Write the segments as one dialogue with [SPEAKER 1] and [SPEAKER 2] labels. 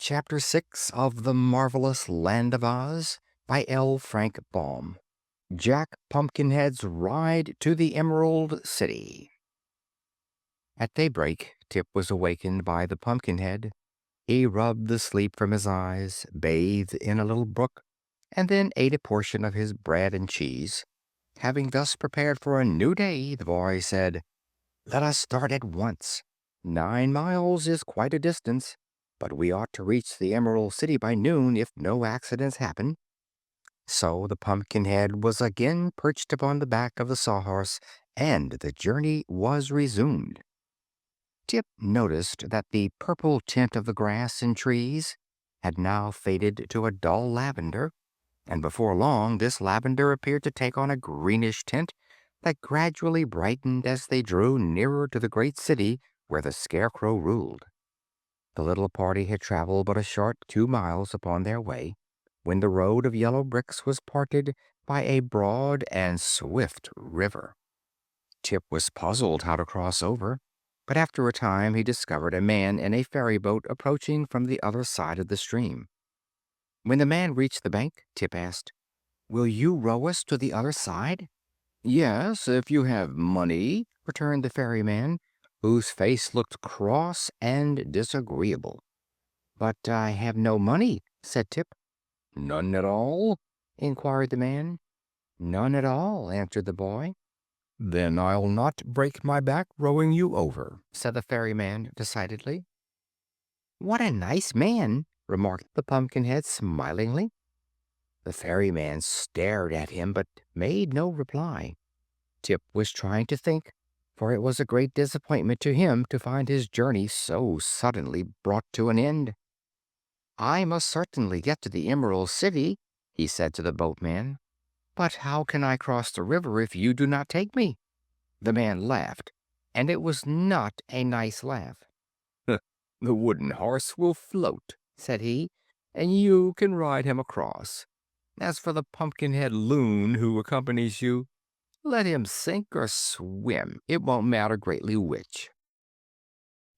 [SPEAKER 1] Chapter 6 of The Marvelous Land of Oz by L. Frank Baum. Jack Pumpkinhead's Ride to the Emerald City. At daybreak, Tip was awakened by the Pumpkinhead. He rubbed the sleep from his eyes, bathed in a little brook, and then ate a portion of his bread and cheese. Having thus prepared for a new day, the boy said, "Let us start at once. 9 miles is quite a distance, but we ought to reach the Emerald City by noon if no accidents happen." So the Pumpkinhead was again perched upon the back of the Sawhorse, and the journey was resumed. Tip noticed that the purple tint of the grass and trees had now faded to a dull lavender, and before long this lavender appeared to take on a greenish tint that gradually brightened as they drew nearer to the great city where the Scarecrow ruled. The little party had traveled but a short 2 miles upon their way when the road of yellow bricks was parted by a broad and swift river. Tip was puzzled how to cross over, but after a time he discovered a man in a ferry boat approaching from the other side of the stream. When the man reached the bank, Tip asked, "Will you row us to the other side?" "Yes, if you have money," returned the ferryman, whose face looked cross and disagreeable. "But I have no money," said Tip. "None at all?" inquired the man. "None at all," answered the boy. "Then I'll not break my back rowing you over," said the ferryman decidedly. "What a nice man," remarked the Pumpkinhead smilingly. The ferryman stared at him but made no reply. Tip was trying to think, for it was a great disappointment to him to find his journey so suddenly brought to an end. "I must certainly get to the Emerald City," he said to the boatman. "But how can I cross the river if you do not take me?" The man laughed, and it was not a nice laugh. "The wooden horse will float," said he, "and you can ride him across. As for the Pumpkinhead loon who accompanies you, let him sink or swim. It won't matter greatly which."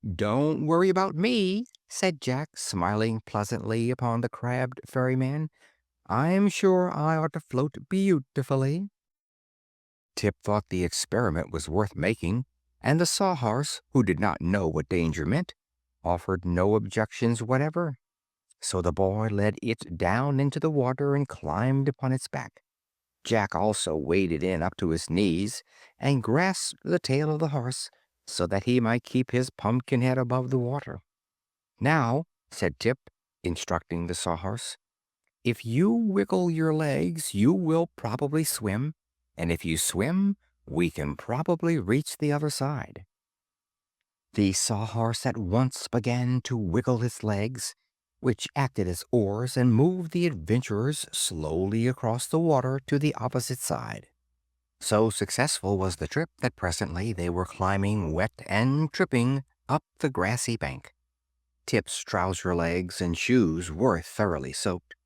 [SPEAKER 1] "Don't worry about me," said Jack, smiling pleasantly upon the crabbed ferryman. "I'm sure I ought to float beautifully." Tip thought the experiment was worth making, and the Sawhorse, who did not know what danger meant, offered no objections whatever. So the boy led it down into the water and climbed upon its back. Jack also waded in up to his knees and grasped the tail of the horse so that he might keep his pumpkin head above the water. "Now," said Tip, instructing the Sawhorse, "if you wiggle your legs, you will probably swim, and if you swim, we can probably reach the other side." The Sawhorse at once began to wiggle his legs, which acted as oars and moved the adventurers slowly across the water to the opposite side. So successful was the trip that presently they were climbing wet and tripping up the grassy bank. Tip's trouser legs and shoes were thoroughly soaked,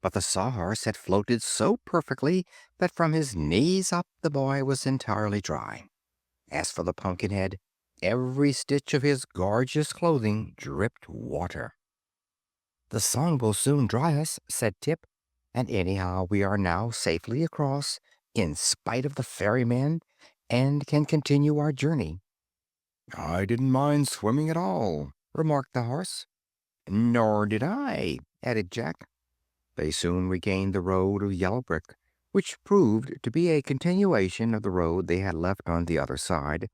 [SPEAKER 1] but the Sawhorse had floated so perfectly that from his knees up the boy was entirely dry. As for the Pumpkinhead, every stitch of his gorgeous clothing dripped water. "The sun will soon dry us," said Tip, "and anyhow we are now safely across, in spite of the ferryman, and can continue our journey." "I didn't mind swimming at all," remarked the horse. "Nor did I," added Jack. They soon regained the road of yellow brick, which proved to be a continuation of the road they had left on the other side,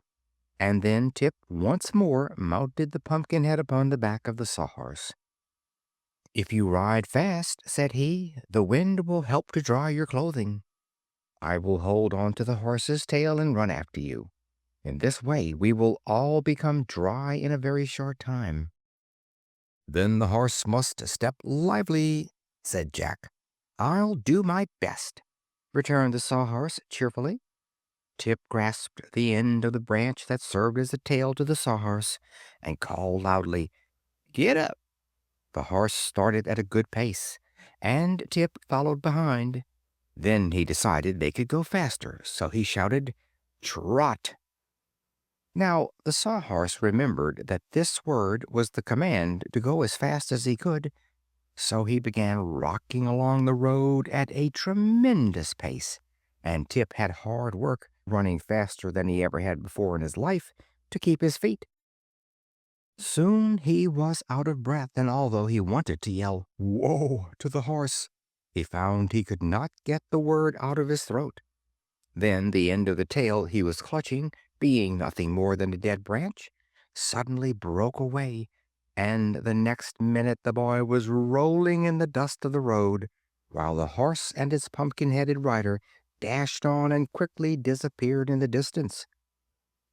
[SPEAKER 1] and then Tip once more mounted the Pumpkinhead upon the back of the Sawhorse. "If you ride fast," said he, "the wind will help to dry your clothing. I will hold on to the horse's tail and run after you. In this way we will all become dry in a very short time." "Then the horse must step lively," said Jack. "I'll do my best," returned the Sawhorse cheerfully. Tip grasped the end of the branch that served as a tail to the Sawhorse and called loudly, "Get up!" The horse started at a good pace, and Tip followed behind. Then he decided they could go faster, so he shouted, "Trot!" Now, the Sawhorse remembered that this word was the command to go as fast as he could, so he began rocking along the road at a tremendous pace, and Tip had hard work, running faster than he ever had before in his life, to keep his feet. Soon he was out of breath, and although he wanted to yell "Whoa" to the horse, he found he could not get the word out of his throat. Then the end of the tail he was clutching, being nothing more than a dead branch, suddenly broke away, and the next minute the boy was rolling in the dust of the road, while the horse and its pumpkin-headed rider dashed on and quickly disappeared in the distance.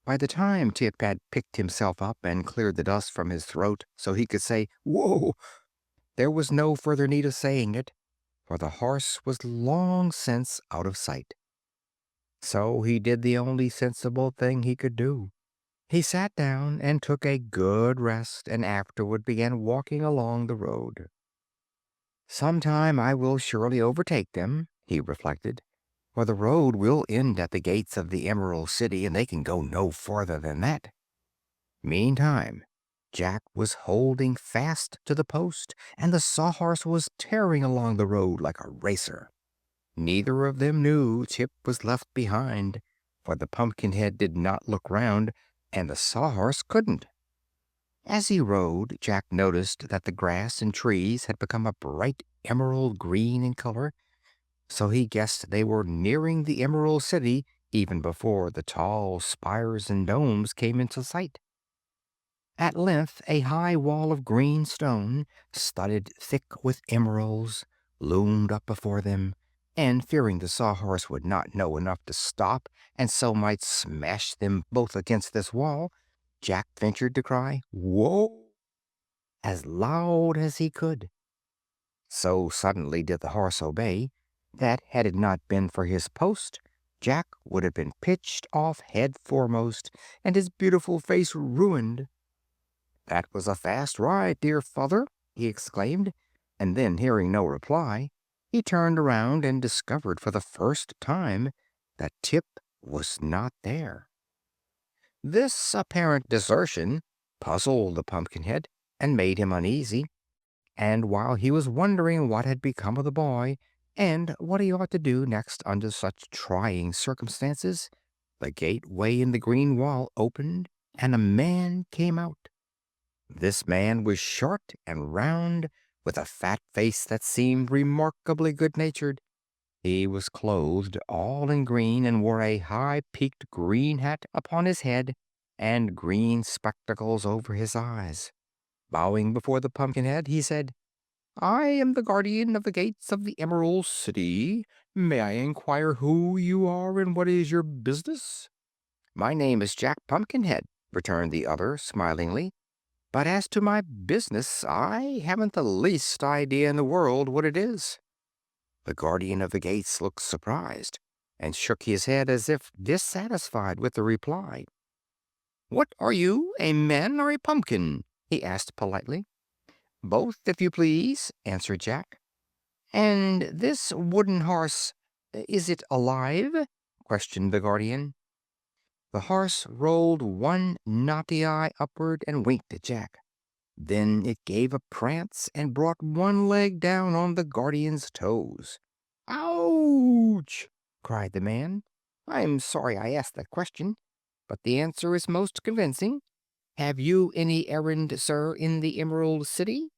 [SPEAKER 1] By the time Tip had picked himself up and cleared the dust from his throat so he could say "Whoa," there was no further need of saying it, for the horse was long since out of sight. So he did the only sensible thing he could do. He sat down and took a good rest, and afterward began walking along the road. "Sometime I will surely overtake them," he reflected, "for the road will end at the gates of the Emerald City, and they can go no farther than that." Meantime, Jack was holding fast to the post, and the Sawhorse was tearing along the road like a racer. Neither of them knew Tip was left behind, for the Pumpkinhead did not look round, and the Sawhorse couldn't. As he rode, Jack noticed that the grass and trees had become a bright emerald green in color, so he guessed they were nearing the Emerald City even before the tall spires and domes came into sight. At length a high wall of green stone, studded thick with emeralds, loomed up before them, and fearing the Sawhorse would not know enough to stop and so might smash them both against this wall, Jack ventured to cry "Whoa" as loud as he could. So suddenly did the horse obey, that had it not been for his post, Jack would have been pitched off head foremost, and his beautiful face ruined. "That was a fast ride, dear father!" he exclaimed, and then, hearing no reply, he turned around and discovered for the first time that Tip was not there. This apparent desertion puzzled the Pumpkinhead and made him uneasy, and while he was wondering what had become of the boy and what he ought to do next under such trying circumstances, the gateway in the green wall opened and a man came out. This man was short and round, with a fat face that seemed remarkably good-natured. He was clothed all in green, and wore a high-peaked green hat upon his head and green spectacles over his eyes. Bowing before the Pumpkinhead, he said, "I am the guardian of the gates of the Emerald City. May I inquire who you are and what is your business?" "My name is Jack Pumpkinhead," returned the other, smilingly. "But as to my business, I haven't the least idea in the world what it is." The guardian of the gates looked surprised, and shook his head as if dissatisfied with the reply. "What are you, a man or a pumpkin?" he asked politely. "Both, if you please," answered Jack. "And this wooden horse, is it alive?" questioned the guardian. The horse rolled one knotty eye upward and winked at Jack. Then it gave a prance and brought one leg down on the guardian's toes. "Ouch!" cried the man. "I'm sorry I asked that question, but the answer is most convincing. Have you any errand, sir, in the Emerald City?"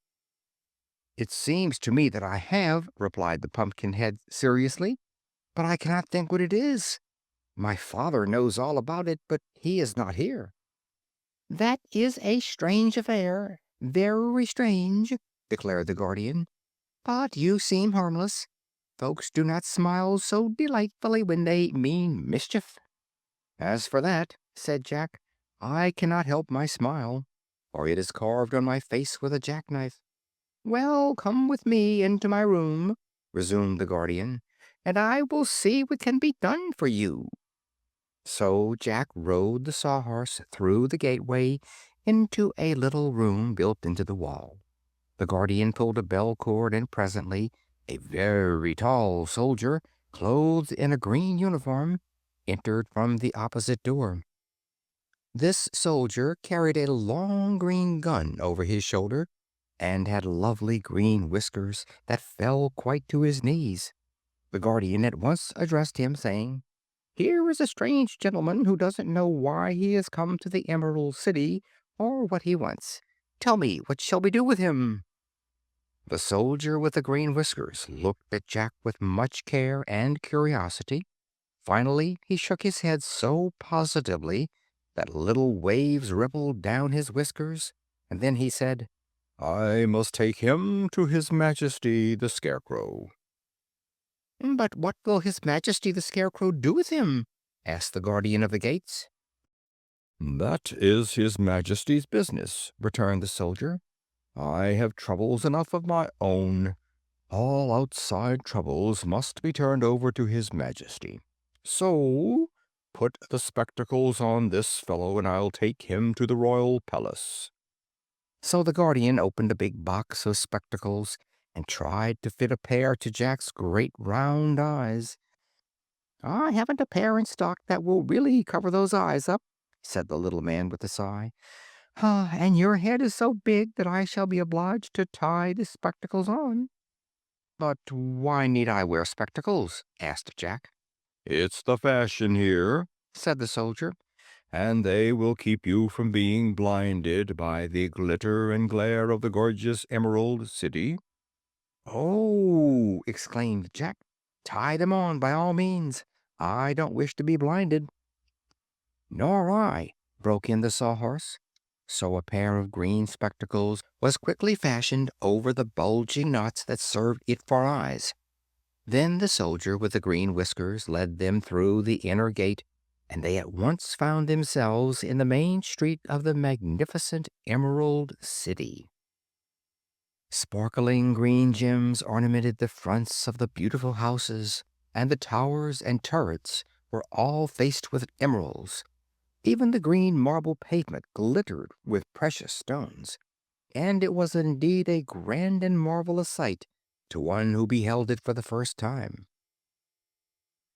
[SPEAKER 1] "It seems to me that I have," replied the Pumpkinhead seriously, "but I cannot think what it is. My father knows all about it, but he is not here." "That is a strange affair, very strange," declared the guardian. "But you seem harmless. Folks do not smile so delightfully when they mean mischief." "As for that," said Jack, "I cannot help my smile, for it is carved on my face with a jackknife." "Well, come with me into my room," resumed the guardian, "and I will see what can be done for you." So Jack rode the Sawhorse through the gateway into a little room built into the wall. The guardian pulled a bell cord, and presently a very tall soldier, clothed in a green uniform, entered from the opposite door. This soldier carried a long green gun over his shoulder and had lovely green whiskers that fell quite to his knees. The guardian at once addressed him, saying, "Here is a strange gentleman who doesn't know why he has come to the Emerald City or what he wants. Tell me, what shall we do with him?" The soldier with the green whiskers looked at Jack with much care and curiosity. Finally, he shook his head so positively that little waves rippled down his whiskers, and then he said, "I must take him to His Majesty the Scarecrow." "But what will His Majesty the Scarecrow do with him?" asked the guardian of the gates. "That is His Majesty's business," returned the soldier. "I have troubles enough of my own. All outside troubles must be turned over to His Majesty. So put the spectacles on this fellow, and I'll take him to the royal palace." So the guardian opened a big box of spectacles and tried to fit a pair to Jack's great round eyes. "I haven't a pair in stock that will really cover those eyes up," said the little man with a sigh. "And your head is so big that I shall be obliged to tie the spectacles on." "But why need I wear spectacles?" asked Jack. "It's the fashion here," said the soldier, "and they will keep you from being blinded by the glitter and glare of the gorgeous Emerald City." "Oh!" exclaimed Jack. "Tie them on, by all means. I don't wish to be blinded." "Nor I," broke in the Sawhorse. So a pair of green spectacles was quickly fashioned over the bulging knots that served it for eyes. Then the soldier with the green whiskers led them through the inner gate, and they at once found themselves in the main street of the magnificent Emerald City. Sparkling green gems ornamented the fronts of the beautiful houses, and the towers and turrets were all faced with emeralds. Even the green marble pavement glittered with precious stones, and it was indeed a grand and marvelous sight to one who beheld it for the first time.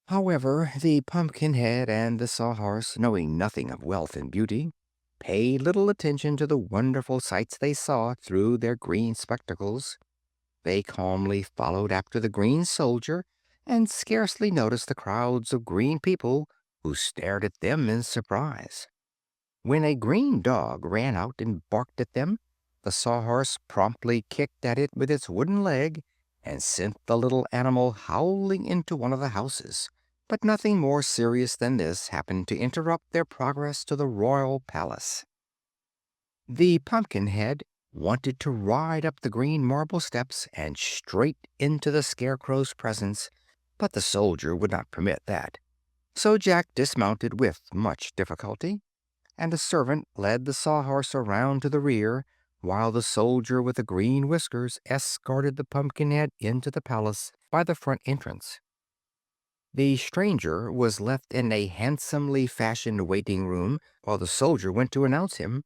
[SPEAKER 1] However, the Pumpkinhead and the Sawhorse, knowing nothing of wealth and beauty, paid little attention to the wonderful sights they saw through their green spectacles. They calmly followed after the green soldier and scarcely noticed the crowds of green people who stared at them in surprise. When a green dog ran out and barked at them, the Sawhorse promptly kicked at it with its wooden leg and sent the little animal howling into one of the houses. But nothing more serious than this happened to interrupt their progress to the royal palace. The Pumpkinhead wanted to ride up the green marble steps and straight into the Scarecrow's presence, but the soldier would not permit that. So Jack dismounted with much difficulty, and a servant led the Sawhorse around to the rear, while the soldier with the green whiskers escorted the Pumpkinhead into the palace by the front entrance. The stranger was left in a handsomely fashioned waiting room while the soldier went to announce him.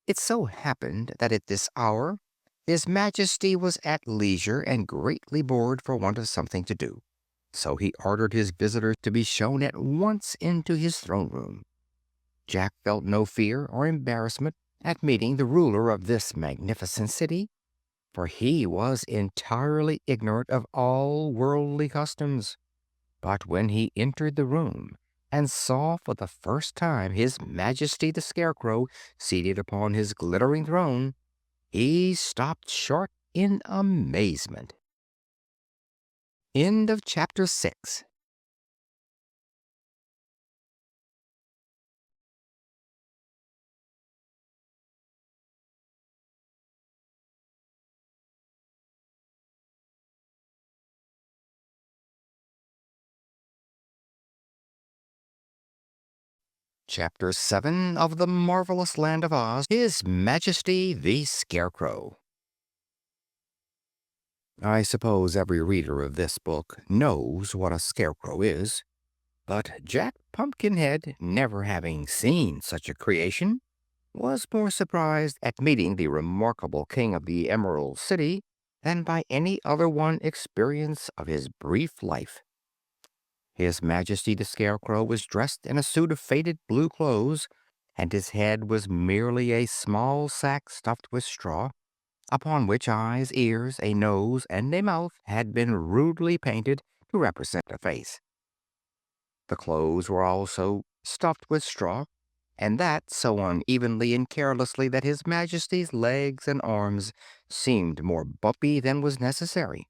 [SPEAKER 1] It so happened that at this hour His Majesty was at leisure and greatly bored for want of something to do, so he ordered his visitor to be shown at once into his throne room. Jack felt no fear or embarrassment at meeting the ruler of this magnificent city, for he was entirely ignorant of all worldly customs. But when he entered the room and saw for the first time His Majesty the Scarecrow seated upon his glittering throne, he stopped short in amazement. End of chapter 6. Chapter 7 of The Marvelous Land of Oz, His Majesty the Scarecrow. I suppose every reader of this book knows what a scarecrow is, but Jack Pumpkinhead, never having seen such a creation, was more surprised at meeting the remarkable king of the Emerald City than by any other one experience of his brief life. His Majesty the Scarecrow was dressed in a suit of faded blue clothes, and his head was merely a small sack stuffed with straw, upon which eyes, ears, a nose, and a mouth had been rudely painted to represent a face. The clothes were also stuffed with straw, and that so unevenly and carelessly that his Majesty's legs and arms seemed more bumpy than was necessary.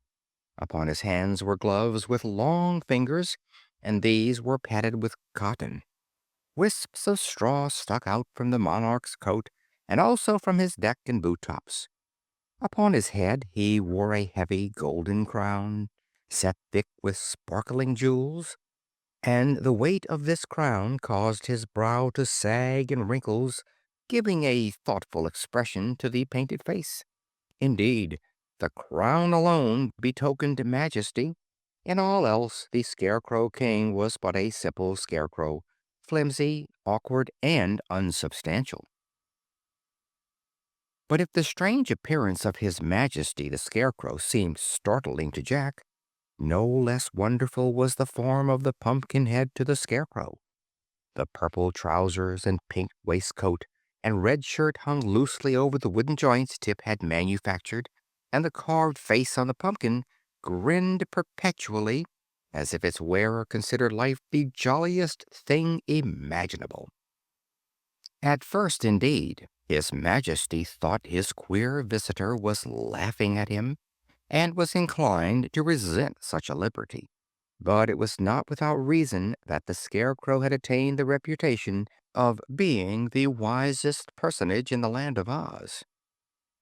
[SPEAKER 1] Upon his hands were gloves with long fingers, and these were padded with cotton. Wisps of straw stuck out from the monarch's coat and also from his neck and boot tops. Upon his head he wore a heavy golden crown, set thick with sparkling jewels, and the weight of this crown caused his brow to sag in wrinkles, giving a thoughtful expression to the painted face. Indeed, the crown alone betokened majesty. In all else, the Scarecrow King was but a simple scarecrow, flimsy, awkward, and unsubstantial. But if the strange appearance of His Majesty the Scarecrow seemed startling to Jack, no less wonderful was the form of the Pumpkinhead to the Scarecrow. The purple trousers and pink waistcoat and red shirt hung loosely over the wooden joints Tip had manufactured, and the carved face on the pumpkin grinned perpetually, as if its wearer considered life the jolliest thing imaginable. At first, indeed, His Majesty thought his queer visitor was laughing at him, and was inclined to resent such a liberty. But it was not without reason that the Scarecrow had attained the reputation of being the wisest personage in the Land of Oz.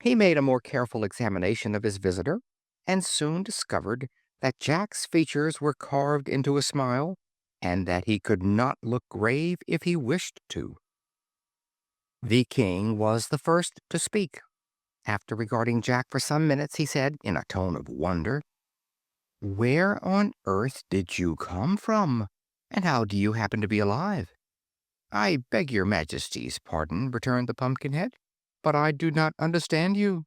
[SPEAKER 1] He made a more careful examination of his visitor, and soon discovered that Jack's features were carved into a smile, and that he could not look grave if he wished to. The king was the first to speak. After regarding Jack for some minutes, he said, in a tone of wonder, "Where on earth did you come from? And how do you happen to be alive?" "I beg your Majesty's pardon," returned the Pumpkinhead, "but I do not understand you."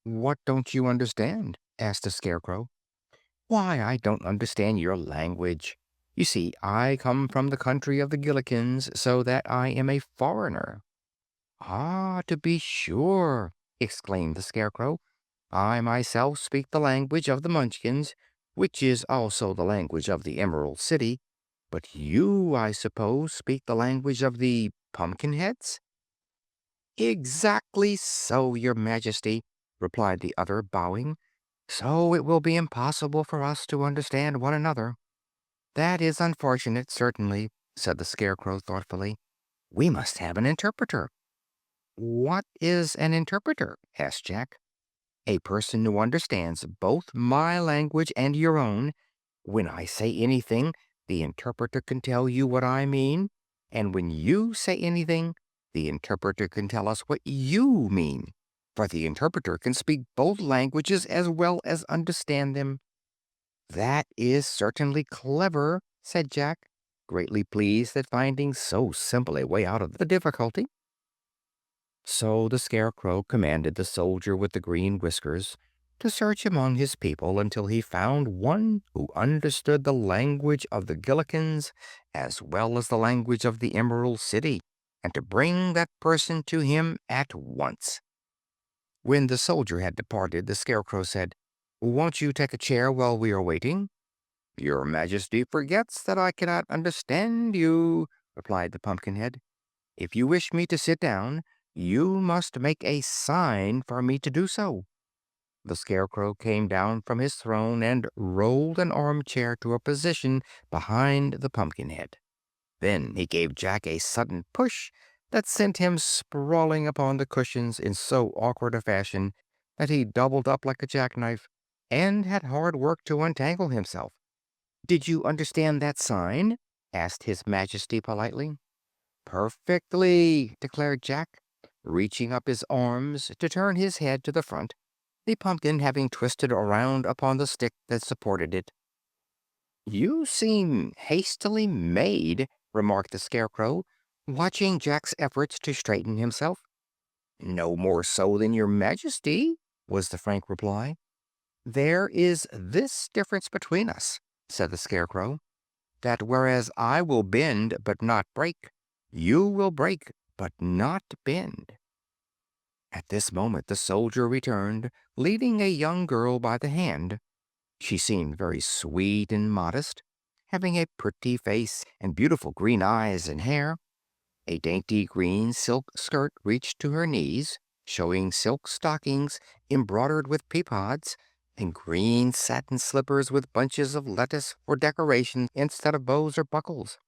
[SPEAKER 1] "What don't you understand?" asked the Scarecrow. "Why, I don't understand your language. You see, I come from the country of the Gillikins, so that I am a foreigner." "Ah, to be sure!" exclaimed the Scarecrow. "I myself speak the language of the Munchkins, which is also the language of the Emerald City. But you, I suppose, speak the language of the Pumpkinheads?" "Exactly so, your Majesty," replied the other, bowing. "So it will be impossible for us to understand one another." "That is unfortunate, certainly," said the Scarecrow thoughtfully. "We must have an interpreter." "What is an interpreter?" asked Jack. "A person who understands both my language and your own. When I say anything, the interpreter can tell you what I mean, and when you say anything, the interpreter can tell us what you mean, for the interpreter can speak both languages as well as understand them." "That is certainly clever," said Jack, greatly pleased at finding so simple a way out of the difficulty. So the Scarecrow commanded the soldier with the green whiskers to search among his people until he found one who understood the language of the Gillikins as well as the language of the Emerald City, and to bring that person to him at once. When the soldier had departed, the Scarecrow said, "Won't you take a chair while we are waiting?" "Your Majesty forgets that I cannot understand you," replied the Pumpkinhead. "If you wish me to sit down, you must make a sign for me to do so." The Scarecrow came down from his throne and rolled an armchair to a position behind the Pumpkinhead. Then he gave Jack a sudden push that sent him sprawling upon the cushions in so awkward a fashion that he doubled up like a jackknife, and had hard work to untangle himself. "Did you understand that sign?" asked His Majesty politely. "Perfectly," declared Jack, reaching up his arms to turn his head to the front, the pumpkin having twisted around upon the stick that supported it. "You seem hastily made," remarked the Scarecrow, watching Jack's efforts to straighten himself. "No more so than your Majesty," was the frank reply. "There is this difference between us," said the Scarecrow, "that whereas I will bend but not break, you will break but not bend. At this moment the soldier returned, leading a young girl by the hand. She seemed very sweet and modest, having a pretty face and beautiful green eyes and hair. A dainty green silk skirt reached to her knees, showing silk stockings embroidered with pea pods, and green satin slippers with bunches of lettuce for decoration instead of bows or buckles.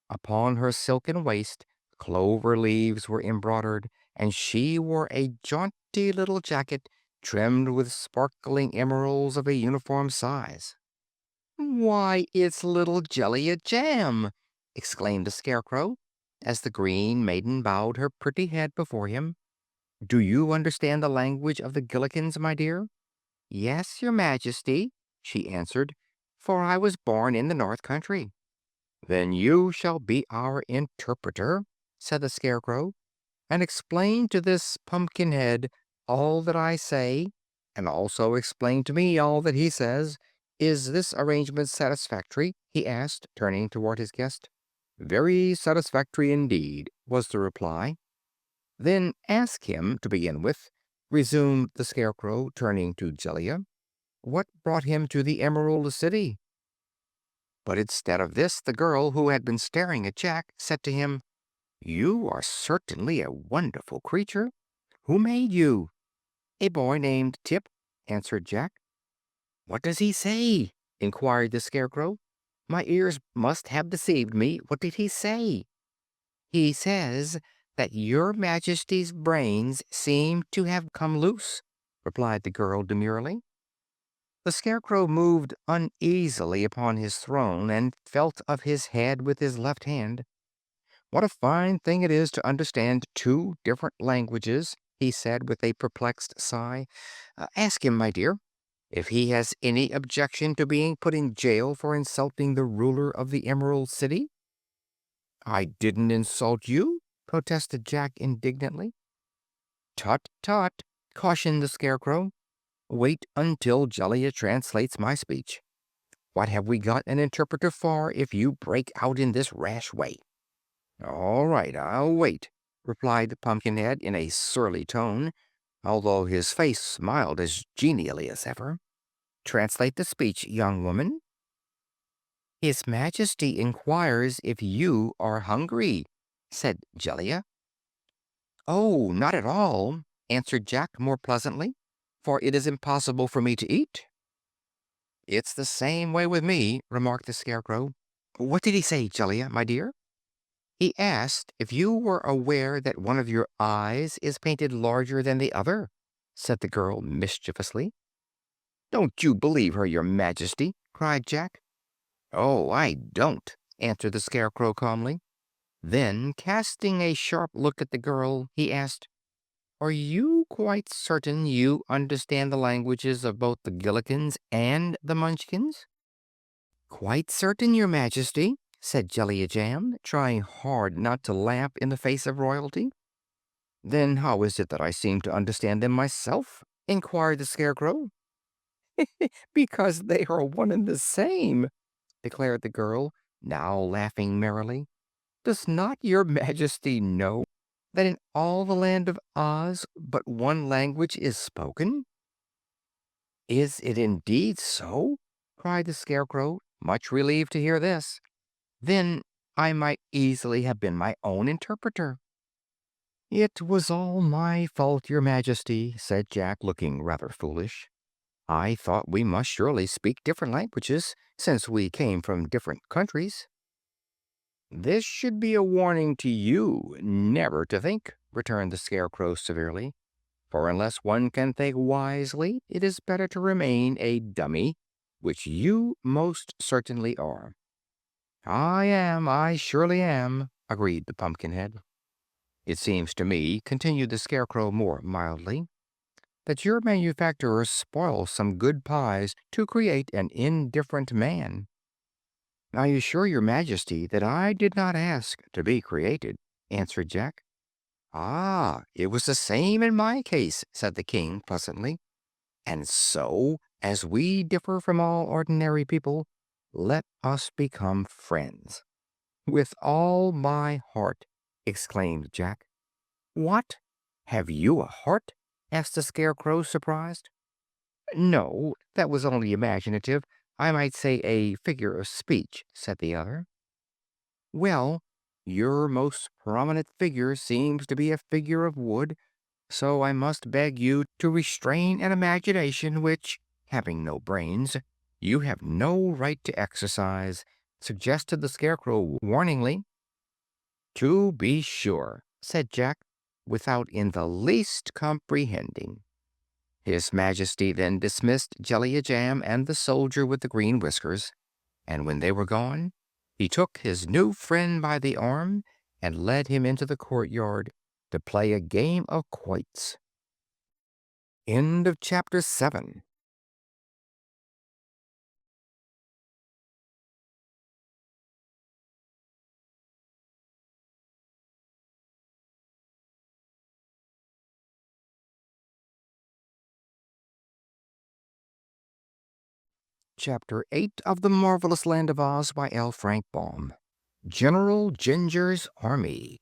[SPEAKER 1] Upon her silken waist clover leaves were embroidered, and she wore a jaunty little jacket trimmed with sparkling emeralds of a uniform size. "Why, it's little Jellia Jam!" exclaimed the Scarecrow, as the green maiden bowed her pretty head before him. "Do you understand the language of the Gillikins, my dear?" "Yes, your Majesty," she answered, "for I was born in the North Country." "Then you shall be our interpreter," said the Scarecrow, "and explain to this Pumpkinhead all that I say, and also explain to me all that he says. Is this arrangement satisfactory?" he asked, turning toward his guest. "Very satisfactory indeed," was the reply. "Then ask him, to begin with," resumed the Scarecrow, turning to Jellia, "what brought him to the Emerald City." But instead of this, the girl, who had been staring at Jack, said to him, "You are certainly a wonderful creature. Who made you?" "A boy named Tip," answered Jack. "What does he say?" inquired the Scarecrow. "My ears must have deceived me. What did he say?" "He says that your Majesty's brains seem to have come loose," replied the girl demurely. The Scarecrow moved uneasily upon his throne and felt of his head with his left hand. "What a fine thing it is to understand two different languages," he said with a perplexed sigh. "Ask him, my dear, if he has any objection to being put in jail for insulting the ruler of the Emerald City." "I didn't insult you," protested Jack indignantly. "Tut, tut!" cautioned the Scarecrow. "Wait until Jellia translates my speech. What have we got an interpreter for if you break out in this rash way?" "All right, I'll wait," replied Pumpkinhead in a surly tone, although his face smiled as genially as ever. "Translate the speech, young woman." "His Majesty inquires if you are hungry," said Jellia. "Oh, not at all," answered Jack more pleasantly, "for it is impossible for me to eat." "It's the same way with me," remarked the Scarecrow. "What did he say, Jellia, my dear?" "He asked if you were aware that one of your eyes is painted larger than the other," said the girl mischievously. "Don't you believe her, your Majesty!" cried Jack. "Oh, I don't," answered the Scarecrow calmly. Then, casting a sharp look at the girl, he asked, "Are you quite certain you understand the languages of both the Gillikins and the Munchkins?" "Quite certain, your Majesty," said Jellia Jam, trying hard not to laugh in the face of royalty. "Then how is it that I seem to understand them myself?" inquired the Scarecrow. "Because they are one and the same," declared the girl, now laughing merrily. "Does not your Majesty know that in all the land of Oz but one language is spoken?" "Is it indeed so?" cried the Scarecrow, much relieved to hear this. "Then I might easily have been my own interpreter." "It was all my fault, your Majesty," said Jack, looking rather foolish. "I thought we must surely speak different languages, since we came from different countries." "This should be a warning to you never to think," returned the Scarecrow severely. "For unless one can think wisely, it is better to remain a dummy, which you most certainly are." I surely am," agreed the Pumpkinhead. "It seems to me," continued the Scarecrow more mildly, "that your manufacturers spoil some good pies to create an indifferent man." "I assure your Majesty that I did not ask to be created," answered Jack. "Ah, it was the same in my case," said the King pleasantly. "And so, as we differ from all ordinary people, let us become friends." "With all my heart," exclaimed Jack. "What? Have you a heart?" asked the Scarecrow, surprised. "No, that was only imaginative. I might say a figure of speech," said the other. "Well, your most prominent figure seems to be a figure of wood, so I must beg you to restrain an imagination which, having no brains, you have no right to exercise," suggested the Scarecrow warningly. "To be sure," said Jack, without in the least comprehending. His Majesty then dismissed Jellia Jam and the soldier with the green whiskers, and when they were gone, he took his new friend by the arm and led him into the courtyard to play a game of quoits. End of chapter 7. Chapter 8 of The Marvelous Land of Oz by L. Frank Baum. General Jinjur's Army.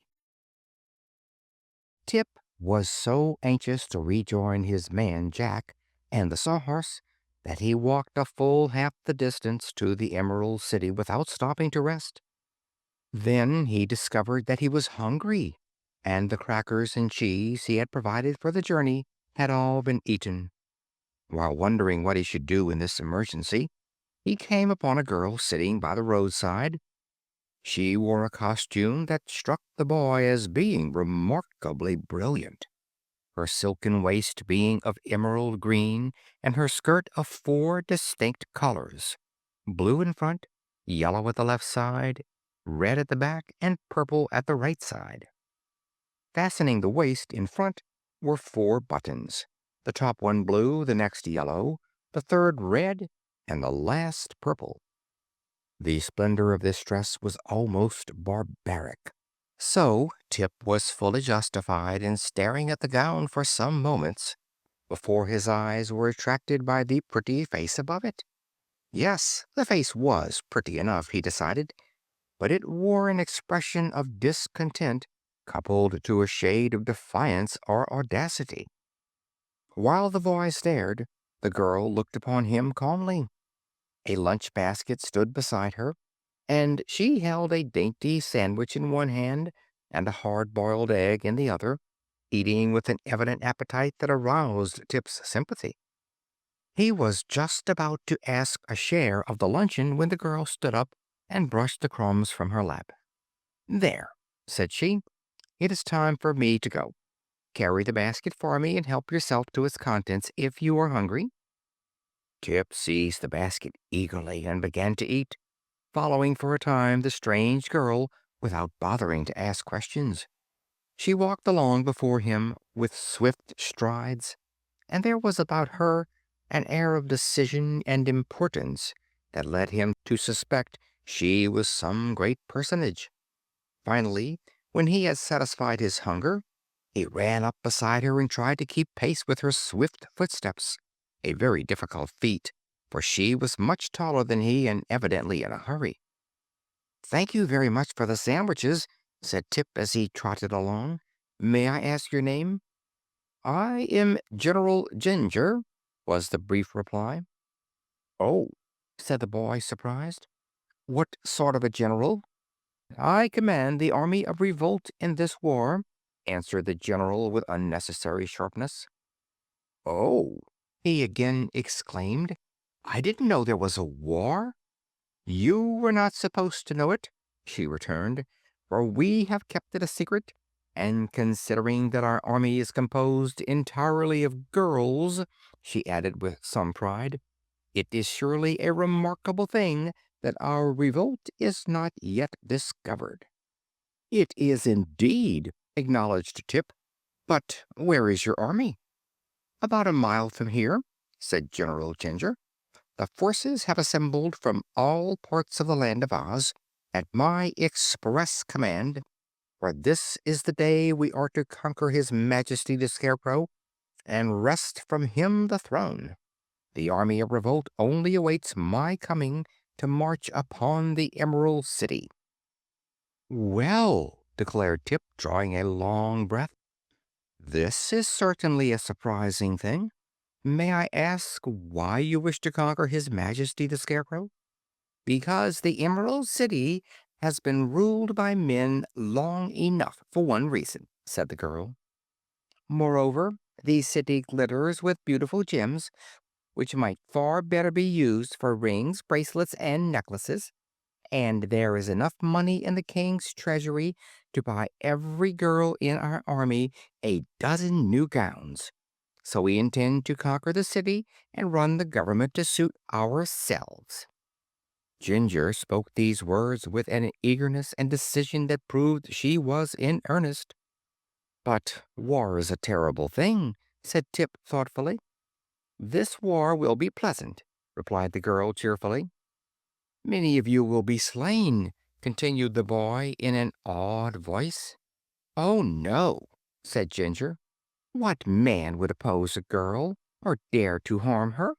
[SPEAKER 1] Tip was so anxious to rejoin his man Jack and the Sawhorse that he walked a full half the distance to the Emerald City without stopping to rest. Then he discovered that he was hungry, and the crackers and cheese he had provided for the journey had all been eaten. While wondering what he should do in this emergency, he came upon a girl sitting by the roadside. She wore a costume that struck the boy as being remarkably brilliant, her silken waist being of emerald green and her skirt of four distinct colors: blue in front, yellow at the left side, red at the back, and purple at the right side. Fastening the waist in front were four buttons, the top one blue, the next yellow, the third red, and the last purple. The splendor of this dress was almost barbaric. So Tip was fully justified in staring at the gown for some moments before his eyes were attracted by the pretty face above it. Yes, the face was pretty enough, he decided, but it wore an expression of discontent coupled to a shade of defiance or audacity. While the boy stared, the girl looked upon him calmly. A lunch basket stood beside her, and she held a dainty sandwich in one hand and a hard-boiled egg in the other, eating with an evident appetite that aroused Tip's sympathy. He was just about to ask a share of the luncheon when the girl stood up and brushed the crumbs from her lap. "There," said she, "it is time for me to go. Carry the basket for me and help yourself to its contents if you are hungry." Tip seized the basket eagerly and began to eat, following for a time the strange girl without bothering to ask questions. She walked along before him with swift strides, and there was about her an air of decision and importance that led him to suspect she was some great personage. Finally, when he had satisfied his hunger, he ran up beside her and tried to keep pace with her swift footsteps, a very difficult feat, for she was much taller than he and evidently in a hurry. "Thank you very much for the sandwiches," said Tip as he trotted along. "May I ask your name?" "I am General Jinjur," was the brief reply. "Oh," said the boy, surprised. "What sort of a general?" "I command the army of Revolt in this war," answered the general with unnecessary sharpness. "Oh!" he again exclaimed. "I didn't know there was a war." "You were not supposed to know it," she returned, "for we have kept it a secret, and considering that our army is composed entirely of girls," she added with some pride, "it is surely a remarkable thing that our revolt is not yet discovered." "It is indeed," acknowledged Tip. "But where is your army?" "About a mile from here," said General Ginger. "The forces have assembled from all parts of the Land of Oz at my express command, for this is the day we are to conquer His Majesty the Scarecrow and wrest from him the throne. The army of revolt only awaits my coming to march upon the Emerald City." "Well," declared Tip, drawing a long breath. "This is certainly a surprising thing. May I ask why you wish to conquer His Majesty the Scarecrow?" "Because the Emerald City has been ruled by men long enough, for one reason," said the girl. "Moreover, the city glitters with beautiful gems, which might far better be used for rings, bracelets, and necklaces. And there is enough money in the king's treasury to buy every girl in our army a dozen new gowns. So we intend to conquer the city and run the government to suit ourselves." Jinjur spoke these words with an eagerness and decision that proved she was in earnest. "But war is a terrible thing," said Tip thoughtfully. "This war will be pleasant," replied the girl cheerfully. "Many of you will be slain," continued the boy in an awed voice. "Oh, no," said Jinjur. "What man would oppose a girl or dare to harm her?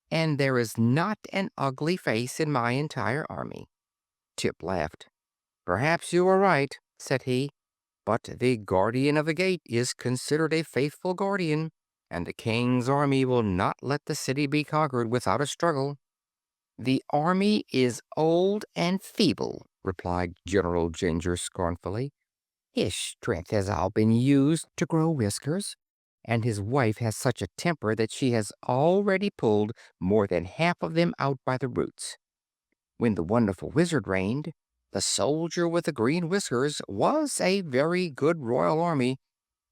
[SPEAKER 1] And there is not an ugly face in my entire army." Tip laughed. "Perhaps you are right," said he, "but the guardian of the gate is considered a faithful guardian, and the king's army will not let the city be conquered without a struggle." "The army is old and feeble," replied General Ginger scornfully. "His strength has all been used to grow whiskers, and his wife has such a temper that she has already pulled more than half of them out by the roots. When the wonderful wizard reigned, the soldier with the green whiskers was a very good royal army,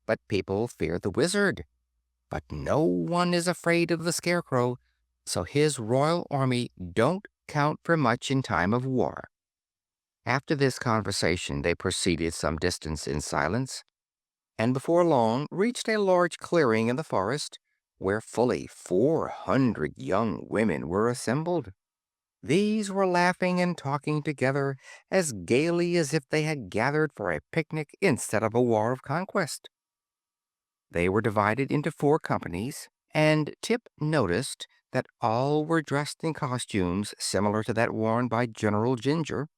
[SPEAKER 1] but people fear the wizard. But no one is afraid of the Scarecrow, so his royal army don't count for much in time of war." After this conversation they proceeded some distance in silence, and before long reached a large clearing in the forest, where fully 400 young women were assembled. These were laughing and talking together as gaily as if they had gathered for a picnic instead of a war of conquest. They were divided into four companies, and Tip noticed that all were dressed in costumes similar to that worn by General Ginger.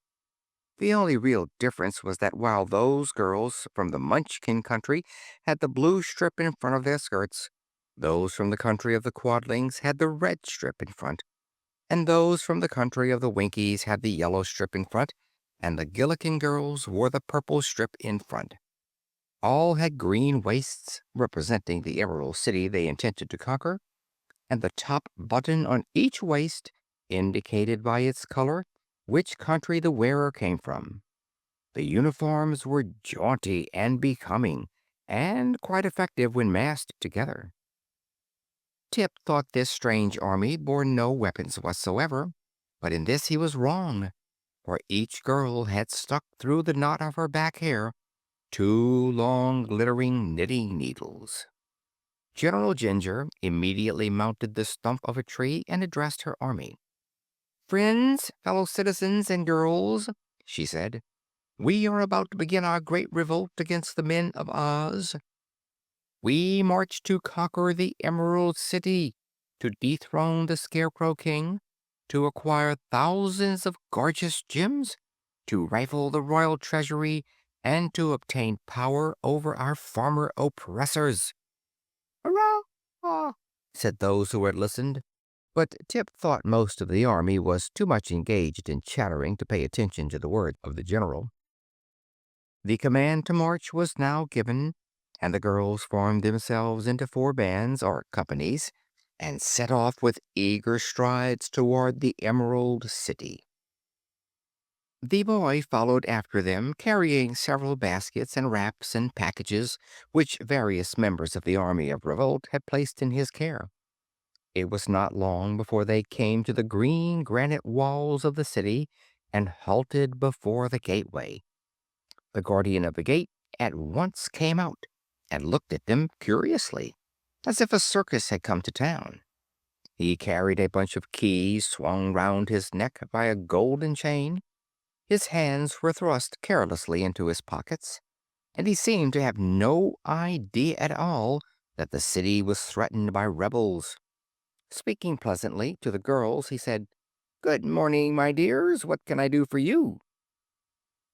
[SPEAKER 1] The only real difference was that while those girls from the Munchkin country had the blue strip in front of their skirts, those from the country of the Quadlings had the red strip in front, and those from the country of the Winkies had the yellow strip in front, and the Gillikin girls wore the purple strip in front. All had green waists, representing the Emerald City they intended to conquer, and the top button on each waist indicated by its color which country the wearer came from. The uniforms were jaunty and becoming, and quite effective when massed together. Tip thought this strange army bore no weapons whatsoever, but in this he was wrong, for each girl had stuck through the knot of her back hair two long glittering knitting needles. General Ginger immediately mounted the stump of a tree and addressed her army. "Friends, fellow citizens, and girls," she said, "we are about to begin our great revolt against the men of Oz. We march to conquer the Emerald City, to dethrone the Scarecrow King, to acquire thousands of gorgeous gems, to rifle the royal treasury, and to obtain power over our former oppressors." "Hurrah!" said those who had listened, but Tip thought most of the army was too much engaged in chattering to pay attention to the words of the general. The command to march was now given, and the girls formed themselves into four bands or companies and set off with eager strides toward the Emerald City. The boy followed after them, carrying several baskets and wraps and packages which various members of the army of Revolt had placed in his care. It was not long before they came to the green granite walls of the city and halted before the gateway. The guardian of the gate at once came out and looked at them curiously, as if a circus had come to town. He carried a bunch of keys swung round his neck by a golden chain. His hands were thrust carelessly into his pockets, and he seemed to have no idea at all that the city was threatened by rebels. Speaking pleasantly to the girls, he said, "Good morning, my dears. What can I do for you?"